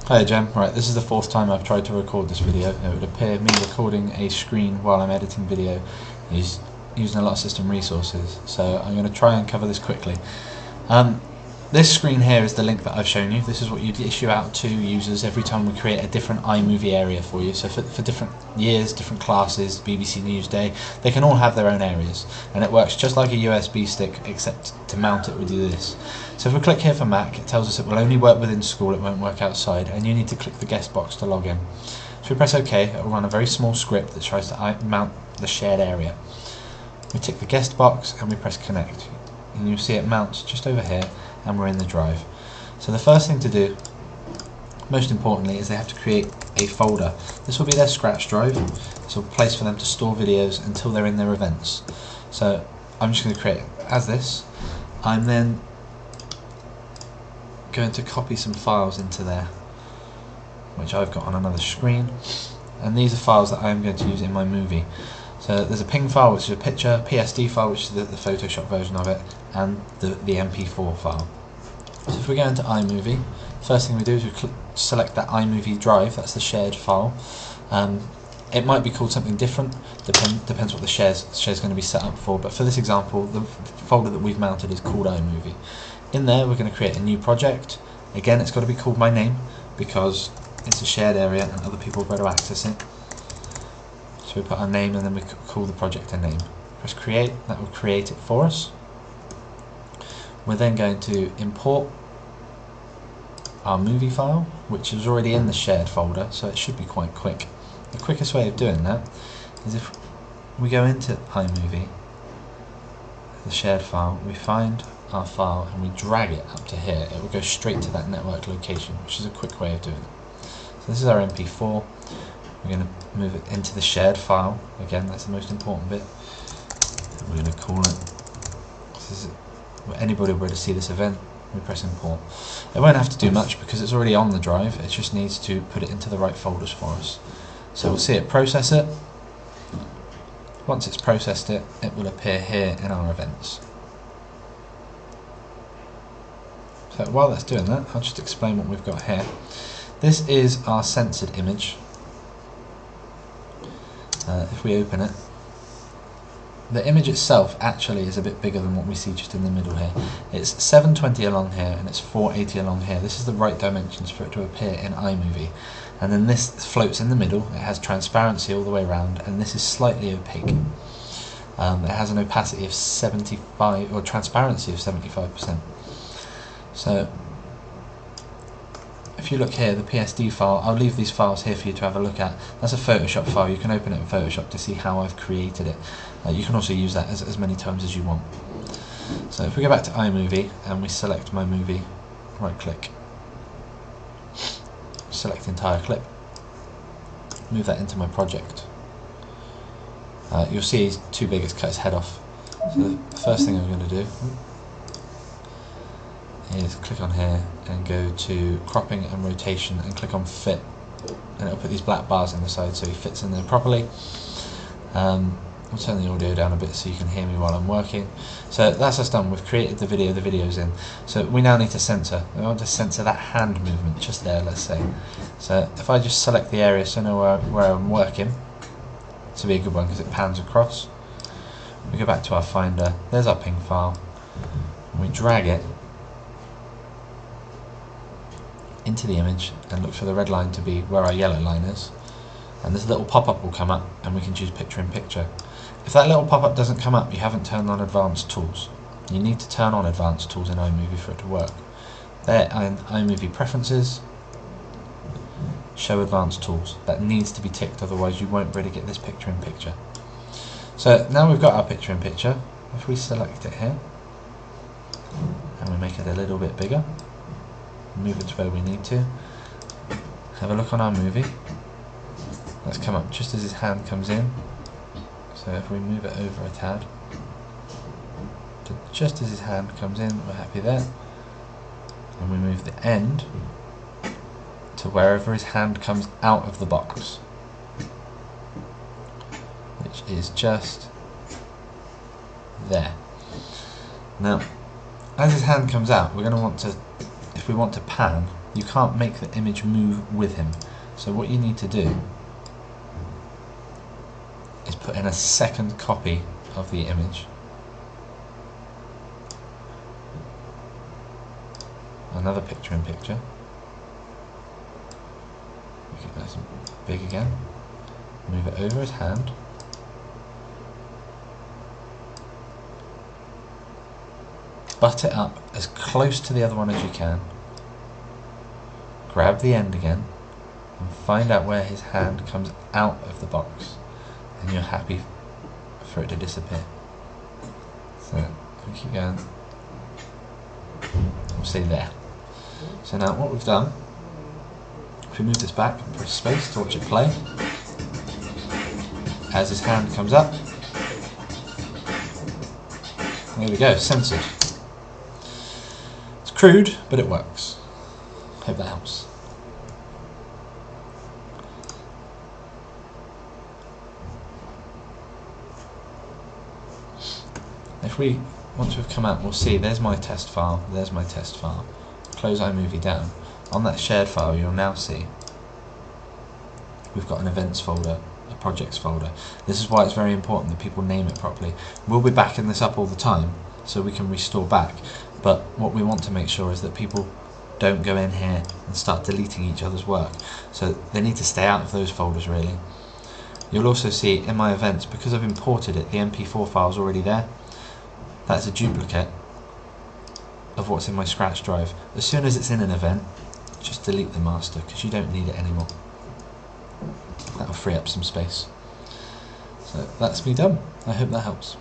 Hi Jem, right, this is the fourth time I've tried to record this video. It would appear me recording a screen while I'm editing video is using a lot of system resources, so I'm going to try and cover this quickly. This screen here is the link that I've shown you. This is what you'd issue out to users every time we create a different iMovie area for you. So for different years, different classes, BBC News Day, they can all have their own areas. And it works just like a USB stick, except to mount it we do this. So if we click here for Mac, it tells us it will only work within school, it won't work outside, and you need to click the guest box to log in. So if we press OK, it will run a very small script that tries to mount the shared area. We tick the guest box and we press connect. And you'll see it mounts just over here, and we're in the drive. So the first thing to do, most importantly, is they have to create a folder. This will be their scratch drive. It's a place for them to store videos until they're in their events. So I'm just going to create it as this. I'm then going to copy some files into there, which I've got on another screen, and these are files that I'm going to use in my movie. So there's a PNG file, which is a picture, PSD file, which is the Photoshop version of it, and the MP4 file. So if we go into iMovie, first thing we do is we select that iMovie drive, that's the shared file. It might be called something different, depends what the share's going to be set up for, but for this example, the folder that we've mounted is called iMovie. In there we're going to create a new project. Again, it's got to be called my name, because it's a shared area and other people will be able to access it. So we put our name and then we call the project a name. Press create, that will create it for us. We're then going to import our movie file, which is already in the shared folder, so it should be quite quick. The quickest way of doing that is if we go into iMovie, the shared file, we find our file and we drag it up to here. It will go straight to that network location, which is a quick way of doing it. So this is our MP4. We're going to move it into the shared file. Again, that's the most important bit. We're going to call it, anybody will be able to see this event. We press import. It won't have to do much because it's already on the drive. It just needs to put it into the right folders for us. So we'll see it process it. Once it's processed it, it will appear here in our events. So while that's doing that, I'll just explain what we've got here. This is our censored image. If we open it, the image itself actually is a bit bigger than what we see just in the middle here. It's 720 along here and it's 480 along here. This is the right dimensions for it to appear in iMovie. And then this floats in the middle. It has transparency all the way around, and this is slightly opaque. It has an opacity of 75, or transparency of 75%. So if you look here, the PSD file, I'll leave these files here for you to have a look at. That's a Photoshop file. You can open it in Photoshop to see how I've created it. You can also use that as many times as you want. So if we go back to iMovie and we select my movie, right click, select entire clip, move that into my project. You'll see he's too big, it's cut his head off. So the first thing I'm going to do is click on here and go to cropping and rotation and click on fit, and it'll put these black bars in the side so he fits in there properly. I'll turn the audio down a bit so you can hear me while I'm working. So that's us done. We've created the video's in. So we now need to censor. I want to censor that hand movement just there, let's say. So if I just select the area so I know where I'm working, this will be a good one because it pans across. We go back to our finder, there's our PNG file, and we drag it into the image and look for the red line to be where our yellow line is, and this little pop-up will come up and we can choose picture in picture. If that little pop-up doesn't come up, you haven't turned on advanced tools. You need to turn on advanced tools in iMovie for it to work. There in iMovie preferences, show advanced tools. That needs to be ticked, otherwise you won't really get this picture in picture. So now we've got our picture in picture. If we select it here and we make it a little bit bigger, move it to where we need to, have a look on our movie. Let's come up just as his hand comes in. So if we move it over a tad, to just as his hand comes in, we're happy there. And we move the end to wherever his hand comes out of the box, which is just there. Now, as his hand comes out, we're going to want to, if we want to pan, you can't make the image move with him. So what you need to do is put in a second copy of the image. Another picture-in-picture. Make it nice and big again. Move it over his hand. Butt it up as close to the other one as you can. Grab the end again and find out where his hand comes out of the box, and you're happy for it to disappear. So keep going. We'll see there. So now what we've done, if we move this back and press space to watch it play, as his hand comes up, there we go, censored. It's crude, but it works. Hope that helps. If we, once we've come out, we'll see there's my test file, there's my test file. Close iMovie down. On that shared file you'll now see we've got an events folder, a projects folder. This is why it's very important that people name it properly. We'll be backing this up all the time so we can restore back, but what we want to make sure is that people don't go in here and start deleting each other's work. So they need to stay out of those folders really. You'll also see in my events, because I've imported it, the MP4 file is already there. That's a duplicate of what's in my scratch drive. As soon as it's in an event, just delete the master because you don't need it anymore. That'll free up some space. So that's me done. I hope that helps.